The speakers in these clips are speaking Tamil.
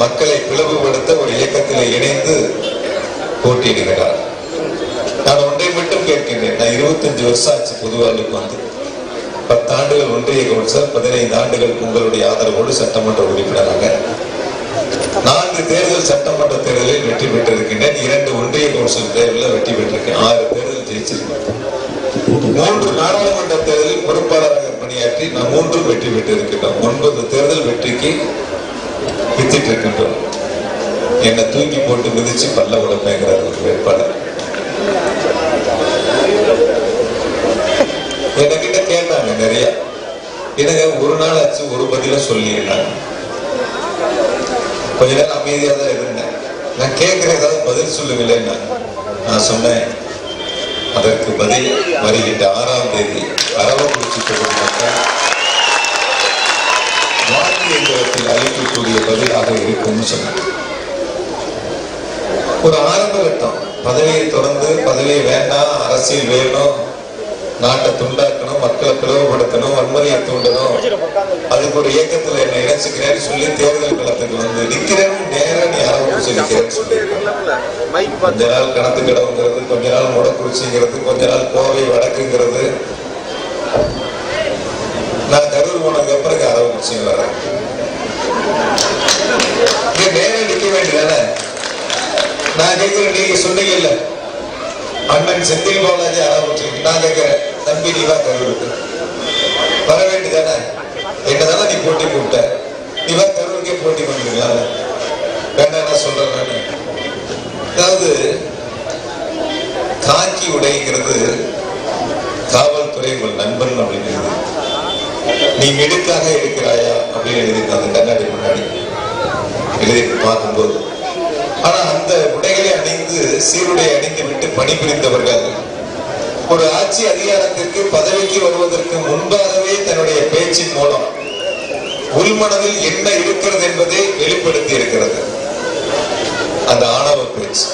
மக்களை பிளவுபடுத்த ஒரு இயக்கத்தில் இணைந்து போட்டியிடுகிறார். நான் ஒன்றை மட்டும் கேட்கின்றேன். நான் 25 வருஷம் ஆச்சு பொதுவாளுக்கு வந்து. 10 ஆண்டுகள் ஒன்றிய கவுன்சிலர், 15 ஆண்டுகள் உங்களுடைய ஆதரவோடு சட்டமன்ற உறுப்பினராக, 4 தேர்தல் சட்டமன்ற தேர்தலில் வெற்றி பெற்றிருக்கின்றேன். 2 ஒன்றிய கவுன்சில் தேர்தலில் வெற்றி பெற்றிருக்கேன். 6 தேர்தல் ஜெயிச்சிருக்கேன். 3 நாடாளுமன்ற தேர்தலில் பொறுப்பாளராக பணியாற்றி நான் 3 வெற்றி பெற்றிருக்கின்றோம். 9 தேர்தல் வெற்றிக்கு வித்திட்டு இருக்கின்றோம். என்னை தூக்கி போட்டு மிதிச்சு பல்ல உடம்புங்கிறார் ஒரு வேட்பாளர். என்கிட்ட கேட்டாங்க நிறைய, எனக்கு ஒரு நாள் ஆச்சு ஒரு பதில சொல்லிடுறாங்க. கொஞ்ச நேரம் அமைதியா தான் இருந்தேன். நான் கேட்கிறேன், ஏதாவது பதில் சொல்லுங்களேன். நான் சொன்னேன், அதற்கு பதில் வருகின்ற 6ஆம் தேதி அரவக்குறிச்சி தொகுதி மக்கள் வாக்கு எந்திரத்தில் அளிக்கக்கூடிய பதிலாக இருக்கும்னு சொன்னாங்க. ஒரு ஆரம்ப கட்டம். பதவியை தொடர்ந்து பதவியை வேண்டாம், அரசியல் வேணும், நாட்டை துண்டாக்கணும், மக்களை பிளவுபடுத்தணும், வன்முறையை தூண்டணும், அதுக்கு ஒரு இயக்கத்துல என்ன இணைச்சுக்கிறேன்னு சொல்லி தேர்தல் களத்துக்கு வந்து நிக்கிறேன்னு நேரம் யாரும் சொல்லிக்கிறேன்னு சொல்லி கொஞ்ச நாள் கணத்து கிடவுங்கிறது, கொஞ்ச நாள் முடக்குறிச்சிங்கிறது, கொஞ்ச நாள் கோவை வடக்குங்கிறது. நான் கரூர் போனதுக்கு அப்புறம் அரவக்குறிச்சி வரேன். நேரம் நிக்க வேண்டியதானே. நான் கேட்கிறேன், நீங்க சொன்னீங்கல்ல அண்ணன் செந்தில் பாலாஜி அரவக்குறிச்சி, நான் கேட்கிறேன், தம்பி நீ வா கரூருக்கு வர வேண்டியதானே. என்னதானே நீ போட்டி கூப்பிட்ட, நீ வா கரூருக்கே போட்டி பண்ணிருக்கலாம். வேண்டாம் நான் சொல்றேன். நான் அதாவது காக்கி உடைங்கிறது காவல்துறை உங்கள் நண்பன் அப்படின்னு நீ மெடுக்காக இருக்கிறாயா அப்படின்னு எழுதிருக்காங்க கண்ணாடி முன்னாடி எழுதி பார்க்கும்போது. ஆனா அந்த உடைகளை அணிந்து சீருடை அணிந்து விட்டு பணிபுரிந்தவர்கள் ஒரு ஆட்சி அதிகாரத்திற்கு பதவிக்கு வருவதற்கு முன்பாகவே தன்னுடைய பேச்சின் மூலம் உள்மனதில் என்ன இருக்கிறது என்பதை வெளிப்படுத்தி இருக்கிறது. அந்த ஆணவ பேச்சு.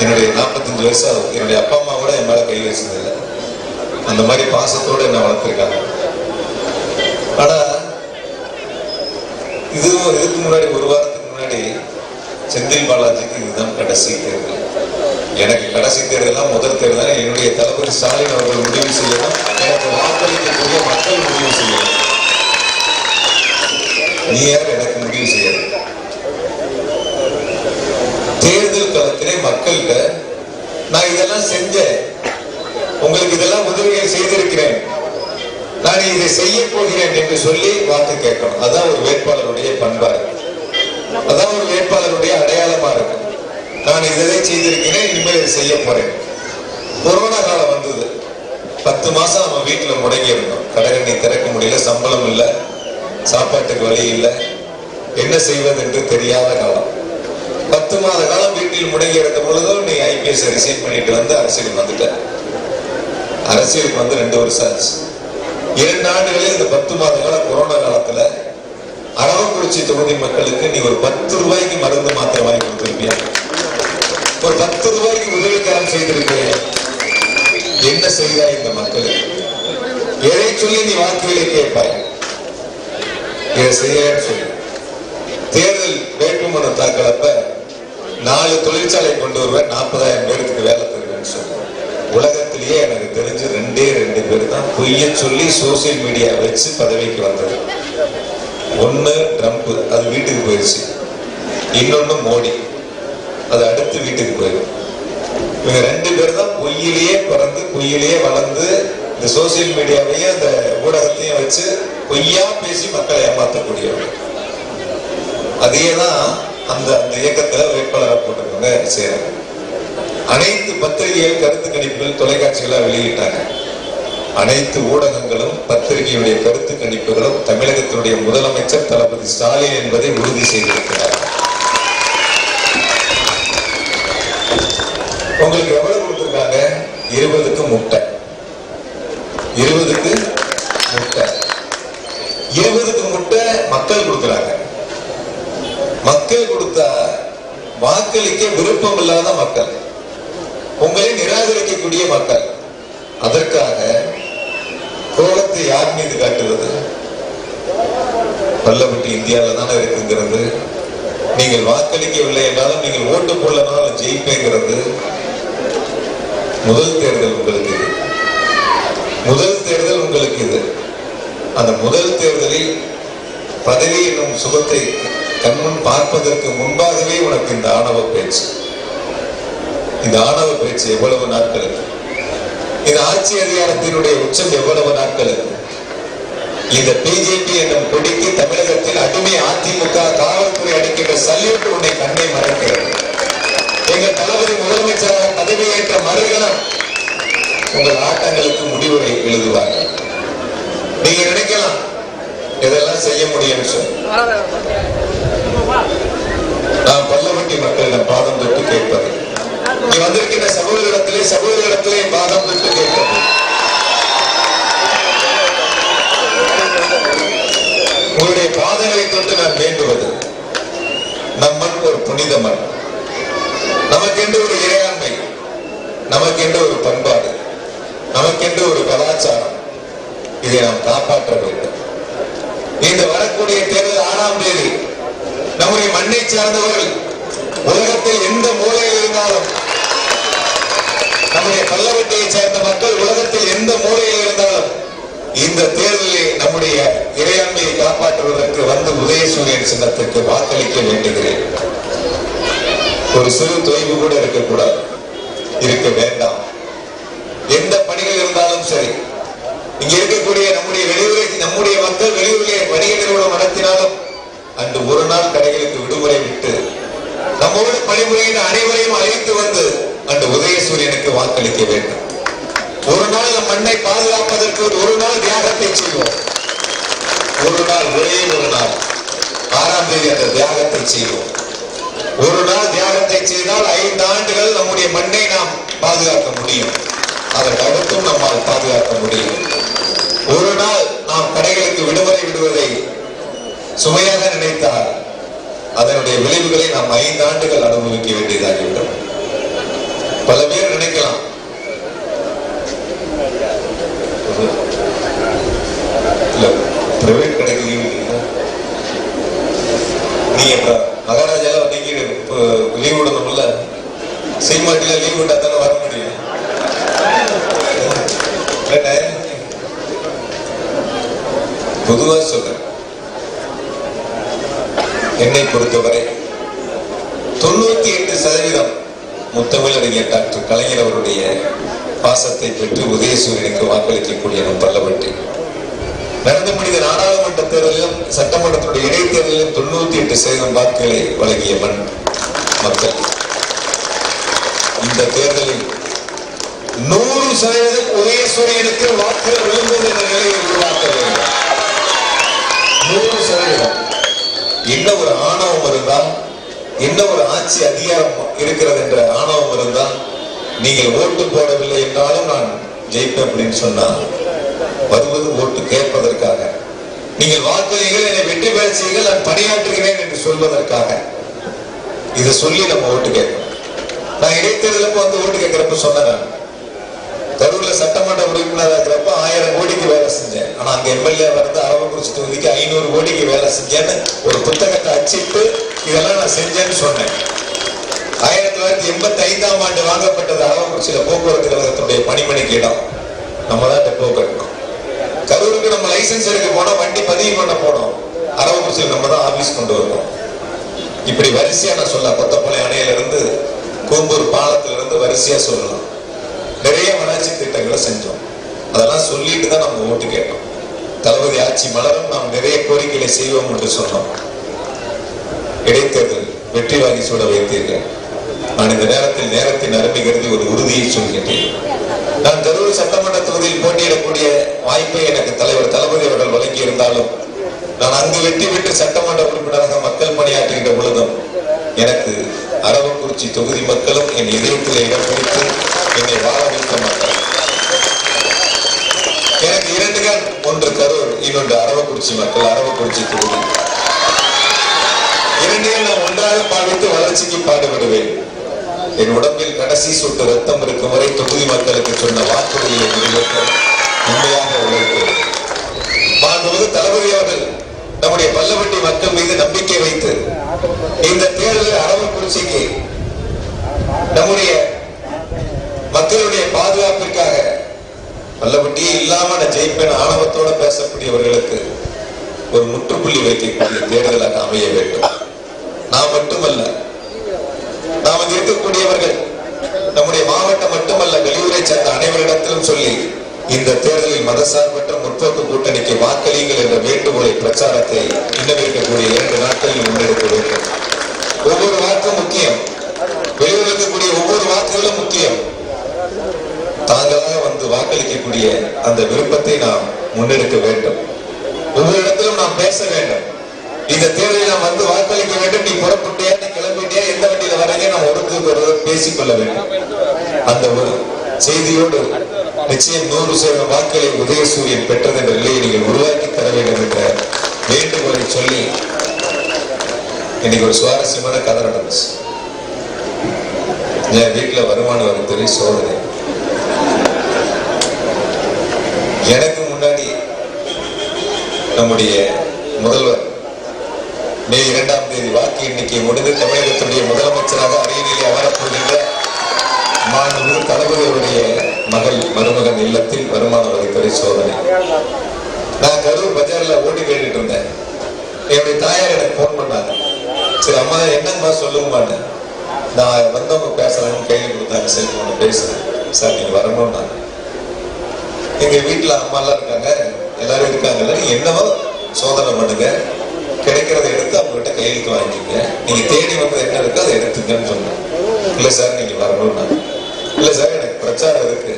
என்னுடைய 45 வயசு என்னுடைய அப்பா அம்மா கூட என் மேல கை வச்சதில்லை. அந்த மாதிரி பாசத்தோடு என்ன வளர்த்திருக்காங்க. ஆனா இதுக்கு முன்னாடி ஒரு வாரத்துக்கு முன்னாடி செந்தில் பாலாஜிக்கு இதுதான் கடைசி தேர்தல். எனக்கு கடைசி தேர்தல் முதல் தேர்தல். என்னுடைய தளபதி ஸ்டாலின் அவர்கள் முடிவு செய்யணும், எனக்கு வாக்களிக்கக்கூடிய மக்கள் முடிவு செய்யணும். நீ யார் எனக்கு முடிவு செய்யணும்? தேர்தல் களத்திலே மக்கள்கிட்ட நான் இதெல்லாம் செஞ்சேன், உங்களுக்கு இதெல்லாம் உதவிகள் செய்திருக்கிறேன், நான் இதை செய்ய போகிறேன் என்று சொல்லி வாக்கு கேட்கணும். அதான் ஒரு வேட்பாளருடைய பண்பா இருக்கு. அதான் ஒரு வேட்பாளருடைய அடையாளமா இருக்கு. நான் இதை செய்திருக்கிறேன், இனிமேல் இதை செய்ய போறேன். கொரோனா காலம் வந்தது. 10 மாசம் நம்ம வீட்டுல முடங்கி இருந்தோம். கடைகண்ணி திறக்க முடியல, சம்பளம் இல்லை, சாப்பாட்டுக்கு வழி இல்லை, என்ன செய்வது என்று தெரியாத காலம். 10 மாத காலம் வீட்டில் முடங்கி இருந்த பொழுதும் நீ IPS ரிசைன் பண்ணிட்டு வந்து அரசியலுக்கு வந்துட்ட. அரசியலுக்கு வந்து 2 வருஷம் ஆச்சு. 2 ஆண்டுகளில் இந்த 10 மாத கால கொரோனா காலத்துல அரவக்குறிச்சி தொகுதி மக்களுக்கு நீ ஒரு 10 ரூபாய்க்கு மருந்து மாத்திரை வாங்கி கொடுத்திருப்பியா? ஒரு 10 ரூபாய்க்கு உதவிக்கரம் செய்திருக்கிறேன். என்ன செய்தாய் இந்த மக்களுக்கு? எதை சொல்லி நீ வாக்குகளை கேட்பாய்? இதை செய்ய சொல்லி தேர்தல் வேட்புமனு தாக்கலப்ப 4 தொழிற்சாலை கொண்டு வருவேன், 40,000 பேருக்கு வேலை தருவேன்னு சொல்லுவேன். உலகத்திலேயே எனக்கு தெரிஞ்சு 2 பேர் தான் பொய்ய சொல்லி சோசியல் மீடியா வச்சு பதவிக்கு வந்தது. ஒண்ணு ட்ரம்ப், அது வீட்டுக்கு போயிடுச்சு. இன்னொன்னு மோடி, அது அடுத்து வீட்டுக்கு போயிடும். இவங்க 2 பேர் தான் பொய்யிலேயே பிறந்து பொய்யிலேயே வளர்ந்து இந்த சோசியல் மீடியாவையும் இந்த ஊடகத்தையும் வச்சு பொய்யா பேசி மக்களை ஏமாற்றக்கூடியவங்க. அதேதான் அந்த இயக்கத்துல வேட்பாளராக போட்டிருக்காங்க செய்யறாங்க. அனைத்து பத்திரிகைகள் கருத்து கணிப்புகள் தொலைக்காட்சிகளா வெளியிட்டாங்க. அனைத்து ஊடகங்களும் பத்திரிகையுடைய கருத்து கணிப்புகளும் தமிழகத்தினுடைய முதலமைச்சர் தளபதி ஸ்டாலின் என்பதை உறுதி செய்திருக்கிறார். உங்களுக்கு எவ்வளவு கொடுத்திருக்காங்க? 20க்கு முட்டை, 20க்கு முட்டை, 20க்கு முட்டை மக்கள் கொடுக்கிறாங்க. மக்கள் கொடுத்தா வாக்களிக்க விருப்பம் இல்லாத மக்கள், உங்களை நிராகரிக்கக்கூடிய மக்கள். அதற்காக கோபத்தை யார் மீது காட்டுவது? பல்லவட்டி இந்தியாவில் தானே இருக்குங்கிறது, நீங்கள் வாக்களிக்கவில்லை என்றாலும் நீங்கள் ஓட்டு போடலனாலும் ஜெயிப்பேங்கிறது முதல் தேர்தல் உங்களுக்கு இது. முதல் தேர்தல் உங்களுக்கு இது. அந்த முதல் தேர்தலில் பதவி என்னும் சுகத்தை கண்முன் பார்ப்பதற்கு முன்பாகவே உனக்கு இந்த ஆணவ பேச்சு, இந்த ஆணவ பேச்சு எவ்வளவு நாட்களுக்கு, இந்த ஆட்சி அதிகாரத்தினுடைய உச்சம் எவ்வளவு நாட்களுக்கு, இந்த பிஜேபி என்னும் கொடிக்கு தமிழகத்தில் அடிமை அதிமுக காவல்துறை அடிக்கின்ற சல்யூட் உன்னை கண்ணை மறக்கிறது. எங்கள் தளபதி முதலமைச்சராக பதவியேற்ற மறுகணம் உங்கள் ஆட்டங்களுக்கு முடிவுரை எழுதுவார்கள். நீங்க நினைக்கலாம் இதெல்லாம் செய்ய முடியும். நான் பல்லவட்டி மக்களிடம் பாதம் தொட்டு கேட்பது, நீ வந்திருக்கின்ற சகோதரிடத்திலே பாதம் தொட்டு கேட்பது, உங்களுடைய பாதங்களை தொட்டு நான் வேண்டுவது, நம் மண் ஒரு புனித மண், நமக்கென்று ஒரு இறையாண்மை, நமக்கென்று ஒரு பண்பாடு, நமக்கென்று ஒரு கலாச்சாரம், இதை நாம் காப்பாற்ற வேண்டும். இந்த வரக்கூடிய தேர்தல் 6ஆம் தேதி நம்முடைய மண்ணை சார்ந்தவர்கள் உலகத்தில் எந்த மூலையில் இருந்தாலும், நம்முடைய பல்லவட்டியை சேர்ந்த மக்கள் உலகத்தில் எந்த மூலையில் இருந்தாலும் இந்த தேர்தலில் நம்முடைய இறையாண்மையை காப்பாற்றுவதற்கு வந்து உதயசூரியன் சின்னத்திற்கு வாக்களிக்க வேண்டுகிறேன். ஒரு சிறு தொய்வு கூட இருக்கக்கூடாது, இருக்க வேண்டாம். எந்த பணிகள் இருந்தாலும் சரி, இங்க இருக்கக்கூடிய நம்முடைய மக்கள் வெளியூரிலே வணிக நிறுவனம் நடத்தினாலும் அன்று ஒரு நாள் கடைகளுக்கு விடுமுறை விட்டு நம்மோடு பணிபுரிகின்ற அனைவரையும் அழைத்து வந்து அன்று உதயசூரியனுக்கு வாக்களிக்க வேண்டும். ஒரு நாள் நம் மண்ணை பாதுகாப்பதற்கு ஒரு நாள் தியாகத்தை செய்வோம். ஒரு நாள், ஒரே ஒரு நாள் 6ஆம் தேதி அந்த தியாகத்தை செய்வோம். ஒரு நாள் தியாகத்தை செய்தால் 5 ஆண்டுகள் நம்முடைய மண்ணை நாம் பாதுகாக்க முடியும். அதற்கு அடுத்தும் நம்மால் பாதுகாக்க முடியும். ஒரு நாள் நாம் கடைகளுக்கு விடுமுறை விடுவதை சுமையாக நினைத்தால் அதனுடைய விளைவுகளை நாம் 5 ஆண்டுகள் அனுபவிக்க வேண்டியதாகிவிடும். பல பேர் நினைக்கலாம், பிரைவேட் கடைக்கு நீ மகாராஜா இன்னைக்கு லீவ் விடணும்ல, சீமாட்டில லீவ் விட்டா தானே வர முடியும். பொதுவா சொல்ற, என்னை பொறுத்தவரை 98% முத்தமிழறிஞர் டாக்டர் கலைஞர் அவருடைய பாசத்தை பெற்று உதயசூரியனுக்கு வாக்களிக்கக்கூடிய நம் பல்லவட்டி. நடந்து முடிந்த நாடாளுமன்ற தேர்தலிலும் சட்டமன்றத்துடைய இடைத்தேர்தலிலும் 98% வாக்குகளை வழங்கிய மண் மக்கள். இந்த தேர்தலில் 100% உதயசூரியனுக்கு வாக்குகள் விழுந்தது என்ற நிலையை உருவாக்க வேண்டும். 100%. என்ன ஒரு ஆணவம் இருந்தால், என்ன ஒரு ஆட்சி அதிகாரம் இருக்கிறது என்ற ஆணவம் இருந்தால், நீங்கள் ஓட்டு போடவில்லை என்றாலும் நான் ஜெயிப்பேன் அப்படின்னு சொன்னால் வருவது ஓட்டு கேட்பதற்காக. நீங்கள் வாக்களிகள், என்னை வெற்றி பெற செய்யுங்கள், நான் பணியாற்றுகிறேன் என்று சொல்வதற்காக. இதை சொல்லி நம்ம ஓட்டு கேட்போம். நான் இடைத்தேர்தலுக்கு வந்து ஓட்டு கேட்கிறப்ப சொன்னேன், கரூர்ல சட்டமன்ற உறுப்பினராக இருக்கிறப்ப 1000 கோடிக்கு வேலை செஞ்சேன். ஆனா அங்க எம்எல்ஏ வந்து அரவக்குறிச்சி தொகுதிக்கு 500 கோடிக்கு வேலை செஞ்சேன்னு ஒரு புத்தகத்தை அச்சிட்டு இதெல்லாம் நான் செஞ்சேன்னு சொன்னேன். 1985ஆம் ஆண்டு வாங்கப்பட்டது அரவக்குறிச்சியில போக்குவரத்து கழகத்தினுடைய பணிமனைக்கு இடம். நம்ம தான் டெப்போ கட்டணும். கரூருக்கு நம்ம லைசன்ஸ் எடுக்க போனோம், வண்டி பதிவு பண்ண போனோம், அரவக்குறிச்சியில் நம்ம தான் ஆபீஸ் கொண்டு வருவோம். இப்படி வரிசையா நான் சொல்ல, கொத்தப்பாளையம் அணையில இருந்து கூம்பூர் பாலத்துல இருந்து வரிசையா சொல்லலாம். நிறைய வளர்ச்சி திட்டங்களை செஞ்சோம். அதெல்லாம் சொல்லிட்டு தான் நம்ம ஓட்டு கேட்டோம். தளபதி ஆட்சி மலரும், நாம் நிறைய கோரிக்கைகளை செய்வோம் என்று சொன்னோம். இடைத்தேர்தல் வெற்றி வாங்கி சூட வைத்தீர்கள். நான் இந்த நேரத்தின் அருமை கருதி ஒரு உறுதியை சொல்கின்றேன். நான் கரூர் சட்டமன்ற தொகுதியில் போட்டியிடக்கூடிய வாய்ப்பை எனக்கு தலைவர் தளபதி அவர்கள் வழங்கி இருந்தாலும், நான் அங்கு வெற்றி பெற்று சட்டமன்ற உறுப்பினராக மக்கள் பணியாற்றுகின்ற பொழுதும் எனக்கு அரவக்குறிச்சி தொகுதி மக்களும் என் இதயத்தில் இடம் பிடித்து என்னை வாழ வைக்க மக்கள். எனக்கு 2 கண், ஒன்று கரூர், இன்னொன்று அரவக்குறிச்சி மக்கள், அரவக்குறிச்சி தொகுதி. 2ஐயும் நான் ஒன்றாக பாவித்து வளர்ச்சிக்கு பாடுபடுவேன். என் உடம்பில் கடைசி சொட்டு ரத்தம் இருக்கும் வரை தொகுதி மக்களுக்கு சொன்ன வாக்குறுதியை நிறைவேற்ற உண்மையாக உழைப்பேன். மாண்புமிகு தளபதி அவர்கள் நம்முடைய பல்லவட்டி மக்கள் மீது நம்பிக்கை வைத்து இந்த தேர்தல் அரவக்குறிச்சிக்கு நம்முடைய மக்களுடைய பாதுகாப்பிற்காக பல்லவட்டியே இல்லாம நான் ஜெயிப்பேன் ஆணவத்தோட பேசக்கூடியவர்களுக்கு ஒரு முற்றுப்புள்ளி வைக்கக்கூடிய தேர்தலாக அமைய வேண்டும். நாம் மட்டுமல்ல, நாம் அங்கு இருக்கக்கூடியவர்கள் நம்முடைய மாவட்டம் மட்டுமல்ல, வெளியூரை சேர்ந்த அனைவரிடத்திலும் சொல்லி இந்த தேர்தலில் மதசார்பற்ற முற்போக்கு கூட்டணிக்கு வாக்களியுங்கள் என்ற வேண்டுகோளை பிரச்சாரத்தை இன்னும் இருக்கக்கூடிய 2 நாட்களில் முன்னெடுக்க வேண்டும். ஒவ்வொரு வாக்கும் முக்கியம், வெளியூர் இருக்கக்கூடிய ஒவ்வொரு வாக்குகளும் முக்கியம். தாங்களாக வந்து வாக்களிக்கக்கூடிய அந்த விருப்பத்தை நாம் முன்னெடுக்க வேண்டும். ஒவ்வொரு இடத்திலும் நாம் பேச வேண்டும். இந்த தேர்தலில் நாம் வந்து வாக்களிக்க வேண்டும். நீ புறப்பட்டியா, நீ கிளம்பிட்டியா, எந்த வண்டியில வரீங்க, நாம் ஒருத்தருக்கு பேசிக்கொள்ள வேண்டும். அந்த ஒரு செய்தியோடு நிச்சயம் 100% வாக்களை உதயசூரியன் பெற்றது என்ற நிலையை நீங்கள் உருவாக்கி தர வேண்டும் என்ற வேண்டுகோளை சொல்லி இன்னைக்கு ஒரு சுவாரஸ்யமான கதை நடந்துச்சு. என் வீட்டுல வருமான வரித்துறை சோதனை. எனக்கு முன்னாடி நம்முடைய முதல்வர் மே 2ஆம் தேதி வாக்கு எண்ணிக்கை முடிந்து தமிழகத்துடைய முதலமைச்சராக அரியணையிலே அமரப்போகின்ற மாண்புமிகு தளபதியுடைய மருமகன் இல்லத்தில் வருமான வரித்துறை சோதனை. நான் கரூர் பஜார்ல ஓட்டு கேட்டுட்டு இருந்தேன். என்னுடைய தாயார் எனக்கு போன் பண்ணாங்க. சரி அம்மா என்னங்கம்மா சொல்லுங்கம்மான்னு. நான் வந்தவங்க பேசுறாங்கன்னு கையில் கொடுத்தாங்க. செல்போனை பேசுறேன். சார் நீங்க வரணும்னா எங்க வீட்டுல அம்மா எல்லாம் இருக்காங்க, எல்லாரும் இருக்காங்கல்ல, நீங்க என்னவோ சோதனை பண்ணுங்க, கிடைக்கிறத எடுத்து அவங்க கிட்ட கையெழுத்து வாங்கிக்கீங்க, நீங்க தேடி வந்து என்ன இருக்கோ அதை எடுத்துங்கன்னு சொன்னேன். இல்ல சார் நீங்க வரணும்னா. இல்ல சார் எனக்கு பிரச்சாரம் இருக்கு,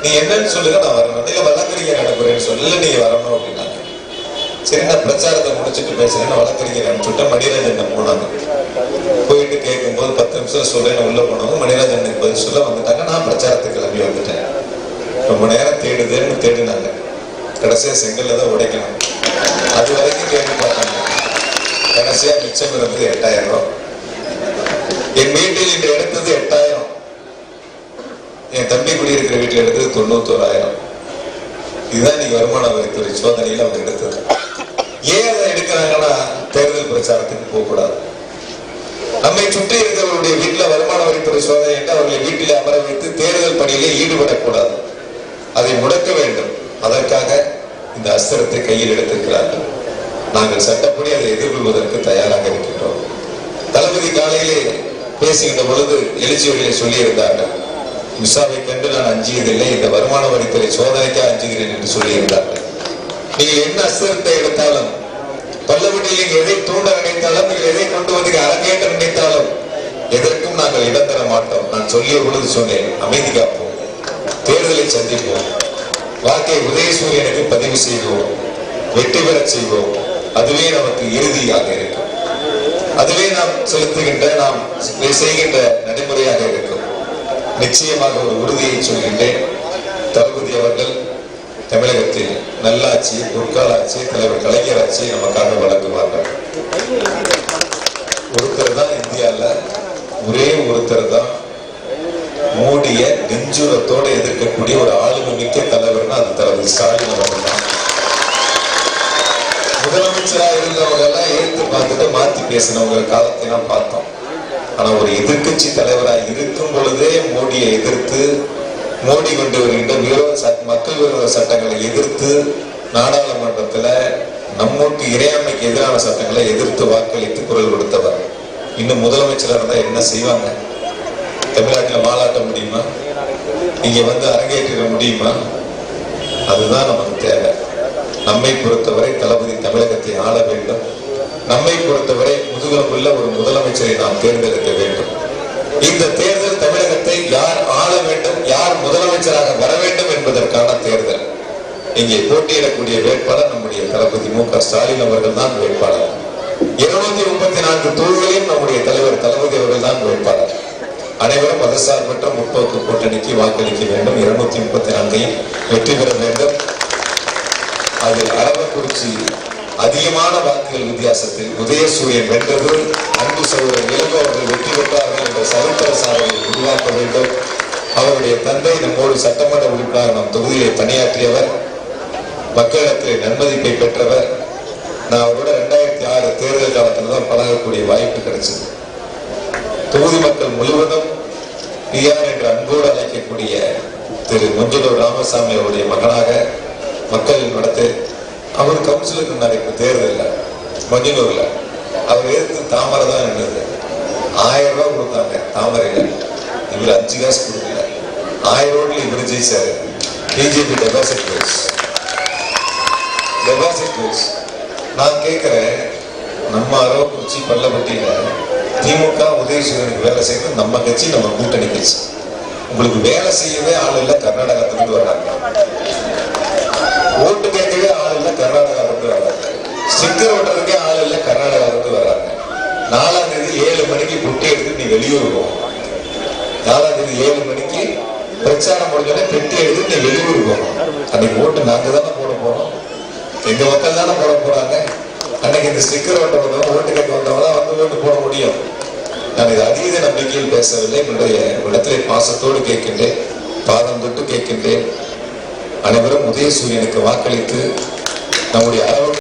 நீ என்னன்னு சொல்லுங்க நான் வரணும். இல்ல வழக்கறிஞர் அனுப்புறேன்னு சொல்லி, இல்ல நீங்க வரணும் அப்படின்னாங்க. சரி நான் பிரச்சாரத்தை முடிச்சுட்டு பேசுறேன், வழக்கறிஞர் அனுப்பிச்சுட்டேன். மணிராஜன் போனாங்க. போயிட்டு கேட்கும் போது 10 நிமிஷம் சொல்றேன் உள்ள போனவங்க மணிராஜனுக்கு பதில் சொல்ல வந்துட்டாங்க. நான் பிரச்சாரத்துக்கு கிளம்பி வந்துட்டேன். ரொம்ப நேரம் தேடுதுன்னு தேடினாங்க. கடைசியா செங்கல்ல தான் உடைக்கணும். அது வரைக்கும் கேட்டு பார்த்தாங்க. கடைசியா மிச்சம் இருந்தது 8000 ரூபாய். என் வீட்டில் இன்று எடுத்தது 8000. என் தம்பி குடியிருக்கிற வீட்டில் எடுத்தது 91000. இதுதான் நீங்க வருமான வரித்துறை சோதனையில் அவங்க எடுத்தது. ஏன் அதை எடுக்கிறாங்கன்னா தேர்தல் பிரச்சாரத்துக்கு போகக்கூடாது. நம்மை சுற்றி இருக்கிறவருடைய வீட்டுல வருமான வரித்துறை சோதனை என்று அவர்களை வீட்டிலே அமர வைத்து தேர்தல் பணியிலே ஈடுபடக்கூடாது. அதை முடக்க வேண்டும். அதற்காக இந்த அஸ்திரத்தை கையில் எடுத்திருக்கிறார்கள். நாங்கள் சட்டப்படி அதை எதிர்கொள்வதற்கு தயாராக இருக்கின்றோம். தளபதி காலையிலே பேசுகின்ற பொழுது எழுச்சியோரிலே சொல்லியிருந்தார்கள், மிசாவை கண்டு நான் அஞ்சியதில்லை, இந்த வருமான வரித்துறை சோதனைக்காக அஞ்சுகிறேன் என்று சொல்லியிருந்தார்கள். நீங்கள் என்ன அஸ்திரத்தை எடுத்தாலும், பல்லவட்டியில் எதை தூண்ட நினைத்தாலும், நீங்கள் எதை கொண்டு வந்து அரங்கேற்ற நினைத்தாலும் எதற்கும் நாங்கள் இடம் தர மாட்டோம். நான் சொல்லிய பொழுது சொன்னேன், அமைதி காப்போம், தேர்தலை சந்திப்போம், வாக்கை உதயசூரியனுக்கு பதிவு செய்வோம், வெற்றி பெறச் செய்வோம். அதுவே நமக்கு இறுதியாக இருக்கும். அதுவே நாம் செலுத்துகின்ற, நாம் செய்கின்ற நடைமுறையாக இருக்கும். நிச்சயமாக ஒரு உறுதியை சொல்கின்றேன். தளபதி அவர்கள் தமிழகத்தில் நல்லாட்சி, பொற்காலாட்சி, தலைவர் கலைஞர் ஆட்சி நமக்காக வழங்குவார்கள். ஒருத்தர் தான் இந்தியாவில், ஒரே ஒருத்தர் தான் மோடிய நெஞ்சுரத்தோடு எதிர்க்கக்கூடிய ஒரு ஆளுமை மிக்க தலைவர்னா அது தளபதி ஸ்டாலின் அவர்கள் தான். முதலமைச்சராக இருந்தவங்க எல்லாம் ஏற்று பார்த்துட்டு மாத்தி பேசினவங்க காலத்தை நாம் பார்த்தோம். ஆனா ஒரு எதிர்கட்சி தலைவராக இருக்கும் பொழுதே மோடியை எதிர்த்து, மோடி கொண்டு வருகின்ற மக்கள் விரோத சட்டங்களை எதிர்த்து, நாடாளுமன்றத்துல நம்முக்கு இறையாண்மைக்கு எதிரான சட்டங்களை எதிர்த்து வாக்களித்து குரல் கொடுத்தவர். இன்னும் முதலமைச்சராக இருந்தா என்ன செய்வாங்க? தமிழ்நாட்டில் மாலாட்ட முடியுமா? இங்க வந்து அரங்கேற்ற முடியுமா? அதுதான் நமக்கு தேவை. நம்மை பொறுத்தவரை தளபதி தமிழகத்தை ஆள வேண்டும். நம்மை பொறுத்தவரை முதுகெலும்புள்ள ஒரு முதலமைச்சரை நாம் தேர்ந்தெடுக்க வேண்டும். இந்த தேர்தல் தமிழகத்தை யார் ஆள வேண்டும், யார் முதலமைச்சராக வர வேண்டும் என்பதற்கான தேர்தல். இங்கே போட்டியிடக்கூடிய வேட்பாளர் நம்முடைய தளபதி மு.க. ஸ்டாலின் அவர்கள் தான் வேட்பாளர். 234 தொகுதிகளையும் நம்முடைய தலைவர் தளபதி அவர்கள் தான் வேட்பாளர். அனைவரும் மதசார்பற்ற முற்போக்கு கூட்டணிக்கு வாக்களிக்க வேண்டும். 234ஐயும் வெற்றி பெற வேண்டும். அதில் அரவக்குறிச்சி அதிகமான வாக்குகள் வித்தியாசத்தில் உதயசூரியன் வென்றது. அன்பு சகோதரர் இளங்கோ அவர்கள் வெற்றி பெற்றார்கள் என்ற சரித்திர சாதனையை உருவாக்க வேண்டும். அவருடைய தந்தை நம்மோடு சட்டமன்ற உறுப்பினராக நம் தொகுதியை பணியாற்றியவர், மக்களிடத்தில் நன்மதிப்பை பெற்றவர். நான் அவரோட 2006 தேர்தல் காலத்துல தான் பழகக்கூடிய வாய்ப்பு கிடைச்சது. தொகுதி மக்கள் முழுவதும் பிஆர் என்ற அன்போடு அழைக்கக்கூடிய திரு மஞ்சளூர் ராமசாமி அவருடைய மகனாக மக்கள் நடத்த அவர் கவுன்சிலருக்கு இருந்தார். இப்ப தேர்தல் மஞ்சளூர்ல அவர் எதிர்த்து தாமரை தான் நின்றது. 1000 ரூபாய் கொடுத்தாங்க தாமரையில, இவர் 5 காசு கொடுக்கல. 1000 ஓட்டுல இவர் ஜெயிச்சாரு. BJP deposit wise. நான் கேட்கிறேன், நம்ம அரவக்குறிச்சி பள்ளப்பட்டியில திமுக உதயசூரியனுக்கு வேலை செய்யறது நம்ம கட்சி, நம்ம கூட்டணி கட்சி. உங்களுக்கு வேலை செய்யவே ஆள் இல்ல, கர்நாடகத்திலிருந்து வர்றாங்க. ஓட்டு கேட்கவே ஆள் இல்ல, கர்நாடகாவிலிருந்து வர்றாங்க. ஸ்டிக்கர் ஓட்டுறதுக்கே ஆள் இல்ல, கர்நாடகாவிலிருந்து வர்றாங்க. 4ஆம் தேதி 7 மணிக்கு புட்டி எடுத்து நீ வெளியூர் போகும். 4ஆம் தேதி 7 மணிக்கு பிரச்சாரம் முடிஞ்சோடனே பெட்டி எடுத்து நீ வெளியூர் போகணும். அன்னைக்கு ஓட்டு நாங்க தானே போட போறோம், எங்க மக்கள் தானே போட போறாங்க. அன்னைக்கு இந்த ஸ்டிக்கர் ஓட்ட வந்தவங்க, ஓட்டு கேட்க வந்தவங்க தான் வந்து ஓட்டு போட முடியும். நான் இது அதீத நம்பிக்கையில் பேசவில்லை. என்னுடைய இடத்திலே பாசத்தோடு கேட்கின்றேன், பாதம் தொட்டு கேட்கின்றேன். அனைவரும் உதயசூரியனுக்கு வாக்களித்து நம்முடைய